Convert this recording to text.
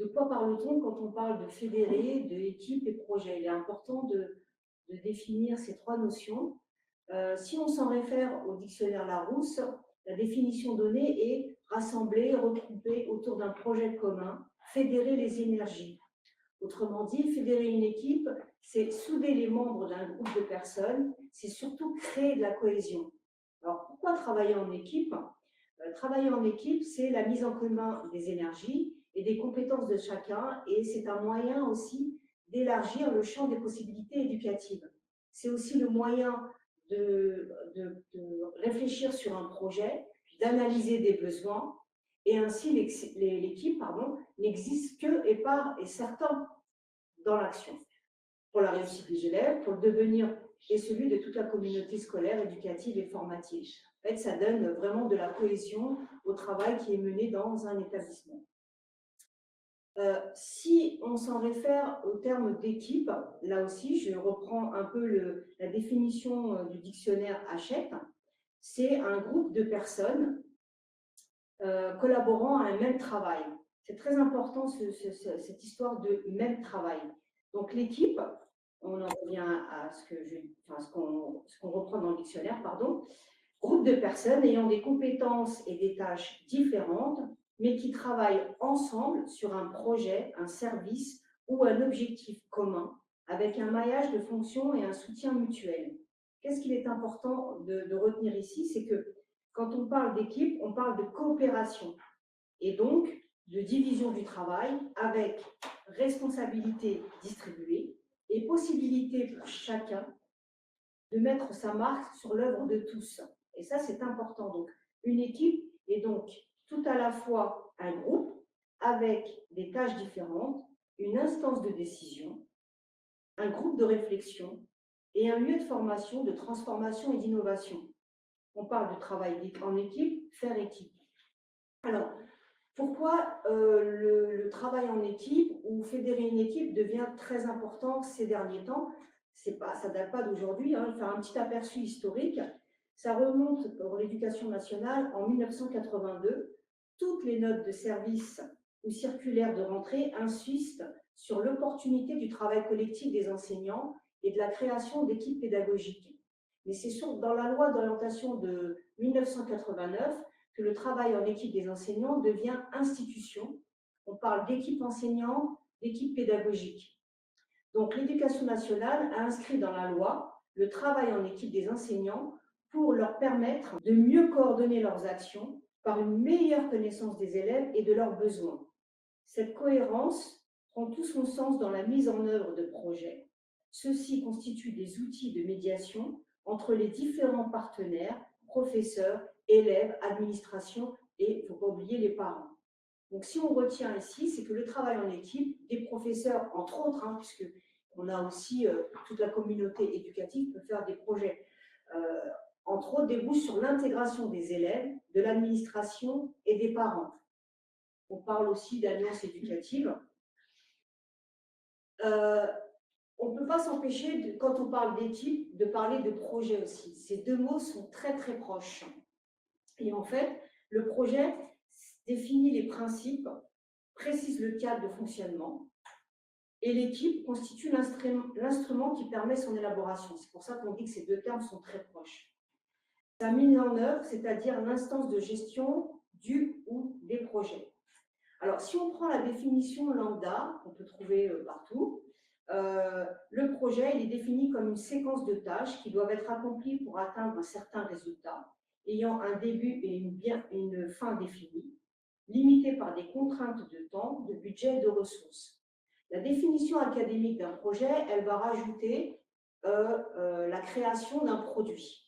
De quoi parle-t-on quand on parle de fédérer, de équipe et projet? Il est important de définir ces trois notions. Si on s'en réfère au dictionnaire Larousse, la définition donnée est rassembler, regrouper autour d'un projet commun, fédérer les énergies. Autrement dit, fédérer une équipe, c'est souder les membres d'un groupe de personnes, c'est surtout créer de la cohésion. Alors, pourquoi travailler en équipe? Travailler en équipe, c'est la mise en commun des énergies et des compétences de chacun, et c'est un moyen aussi d'élargir le champ des possibilités éducatives. C'est aussi le moyen de réfléchir sur un projet, d'analyser des besoins, et ainsi l'équipe n'existe que et par et certain dans l'action, pour la réussite des élèves, pour le devenir et celui de toute la communauté scolaire, éducative et formative. En fait, ça donne vraiment de la cohésion au travail qui est mené dans un établissement. Si on s'en réfère au terme d'équipe, là aussi, je reprends un peu la définition du dictionnaire Hachette, c'est un groupe de personnes collaborant à un même travail. C'est très important cette histoire de même travail. Donc l'équipe, on en revient à ce qu'on reprend dans le dictionnaire, pardon, groupe de personnes ayant des compétences et des tâches différentes, mais qui travaillent ensemble sur un projet, un service ou un objectif commun, avec un maillage de fonctions et un soutien mutuel. Qu'est-ce qu'il est important de retenir ici? C'est que quand on parle d'équipe, on parle de coopération et donc de division du travail avec responsabilité distribuée et possibilité pour chacun de mettre sa marque sur l'œuvre de tous. Et ça, c'est important. Donc, une équipe est donc tout à la fois un groupe avec des tâches différentes, une instance de décision, un groupe de réflexion et un lieu de formation, de transformation et d'innovation. On parle de travail en équipe, faire équipe. Alors, pourquoi le travail en équipe ou fédérer une équipe devient très important ces derniers temps? Ça ne date pas d'aujourd'hui, hein. Faire un petit aperçu historique, ça remonte pour l'éducation nationale en 1982. Toutes les notes de service ou circulaires de rentrée insistent sur l'opportunité du travail collectif des enseignants et de la création d'équipes pédagogiques. Mais c'est dans la loi d'orientation de 1989 que le travail en équipe des enseignants devient institution. On parle d'équipe enseignante, d'équipe pédagogique. Donc l'éducation nationale a inscrit dans la loi le travail en équipe des enseignants pour leur permettre de mieux coordonner leurs actions par une meilleure connaissance des élèves et de leurs besoins. Cette cohérence prend tout son sens dans la mise en œuvre de projets. Ceux-ci constituent des outils de médiation entre les différents partenaires, professeurs, élèves, administration et, il ne faut pas oublier, les parents. Donc, si on retient ici, c'est que le travail en équipe, des professeurs, entre autres, puisque on a aussi toute la communauté éducative peut faire des projets, entre autres, débouche sur l'intégration des élèves, de l'administration et des parents. On parle aussi d'alliance éducative. On ne peut pas s'empêcher, quand on parle d'équipe, de parler de projet aussi. Ces deux mots sont très, très proches. Et en fait, le projet définit les principes, précise le cadre de fonctionnement, et l'équipe constitue l'instrument qui permet son élaboration. C'est pour ça qu'on dit que ces deux termes sont très proches. Sa mise en œuvre, c'est-à-dire l'instance de gestion du ou des projets. Alors, si on prend la définition lambda, qu'on peut trouver partout, le projet il est défini comme une séquence de tâches qui doivent être accomplies pour atteindre un certain résultat, ayant un début et une fin définie, limitée par des contraintes de temps, de budget et de ressources. La définition académique d'un projet, elle va rajouter la création d'un produit.